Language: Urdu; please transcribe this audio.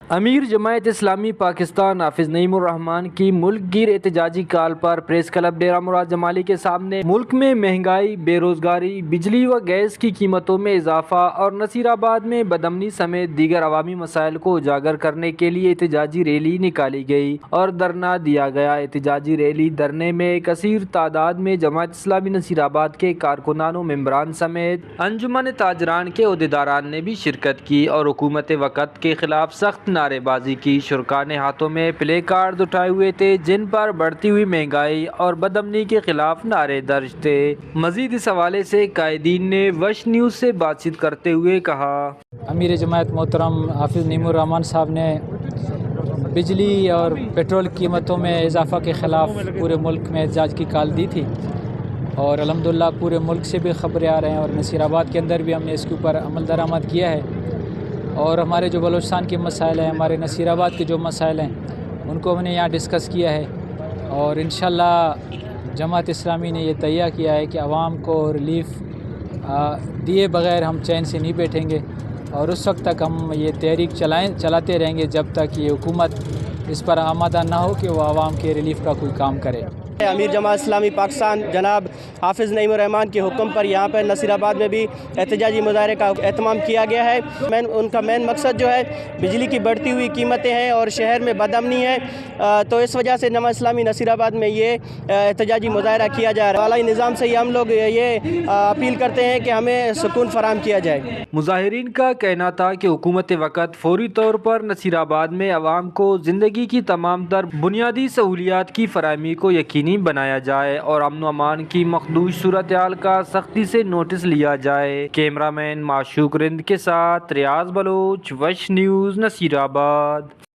امیر جماعت اسلامی پاکستان حافظ نعیم الرحمان کی ملک گیر احتجاجی کال پر پریس کلب ڈیرہ مراد جمالی کے سامنے ملک میں مہنگائی، بے روزگاری، بجلی و گیس کی قیمتوں میں اضافہ اور نصیر آباد میں بدامنی سمیت دیگر عوامی مسائل کو اجاگر کرنے کے لیے احتجاجی ریلی نکالی گئی اور دھرنا دیا گیا۔ احتجاجی ریلی دھرنے میں کثیر تعداد میں جماعت اسلامی نصیر آباد کے کارکنان و ممبران سمیت انجمن تاجران کے عہدیداران نے بھی شرکت کی اور حکومت وقت کے خلاف سخت نعرے بازی کی۔ شرکاء نے ہاتھوں میں پلے کارڈ اٹھائے ہوئے تھے جن پر بڑھتی ہوئی مہنگائی اور بدامنی کے خلاف نعرے درج تھے۔ مزید اس حوالے سے قائدین نے وش نیوز سے بات چیت کرتے ہوئے کہا: امیر جماعت محترم حافظ نعیم الرحمان صاحب نے بجلی اور پیٹرول قیمتوں میں اضافہ کے خلاف پورے ملک میں احتجاج کی کال دی تھی اور الحمدللہ پورے ملک سے بھی خبریں آ رہے ہیں اور نصیر آباد کے اندر بھی ہم نے اس کے اوپر عمل درآمد کیا ہے اور ہمارے جو بلوچستان کے مسائل ہیں، ہمارے نصیر آباد کے جو مسائل ہیں ان کو ہم نے یہاں ڈسکس کیا ہے اور انشاءاللہ جماعت اسلامی نے یہ تہیہ کیا ہے کہ عوام کو ریلیف دیے بغیر ہم چین سے نہیں بیٹھیں گے اور اس وقت تک ہم یہ تحریک چلاتے رہیں گے جب تک یہ حکومت اس پر آمادہ نہ ہو کہ وہ عوام کے ریلیف کا کوئی کام کرے۔ امیر جماعت اسلامی پاکستان جناب حافظ نعیم الرحمان کے حکم پر یہاں پر نصیر آباد میں بھی احتجاجی مظاہرے کا اہتمام کیا گیا ہے۔ ان کا مین مقصد جو ہے بجلی کی بڑھتی ہوئی قیمتیں ہیں اور شہر میں بدامنی ہے، تو اس وجہ سے جماعت اسلامی نصیر آباد میں یہ احتجاجی مظاہرہ کیا جا رہا ہے۔ اعلیٰ نظام سے ہم لوگ یہ اپیل کرتے ہیں کہ ہمیں سکون فراہم کیا جائے۔ مظاہرین کا کہنا تھا کہ حکومت وقت فوری طور پر نصیر آباد میں عوام کو زندگی کی تمام تر بنیادی سہولیات کی فراہمی کو یقینی بنایا جائے اور امن و امان کی مخدوش صورتحال کا سختی سے نوٹس لیا جائے۔ کیمرہ مین معشوق رند کے ساتھ ریاض بلوچ، وش نیوز، نصیر آباد۔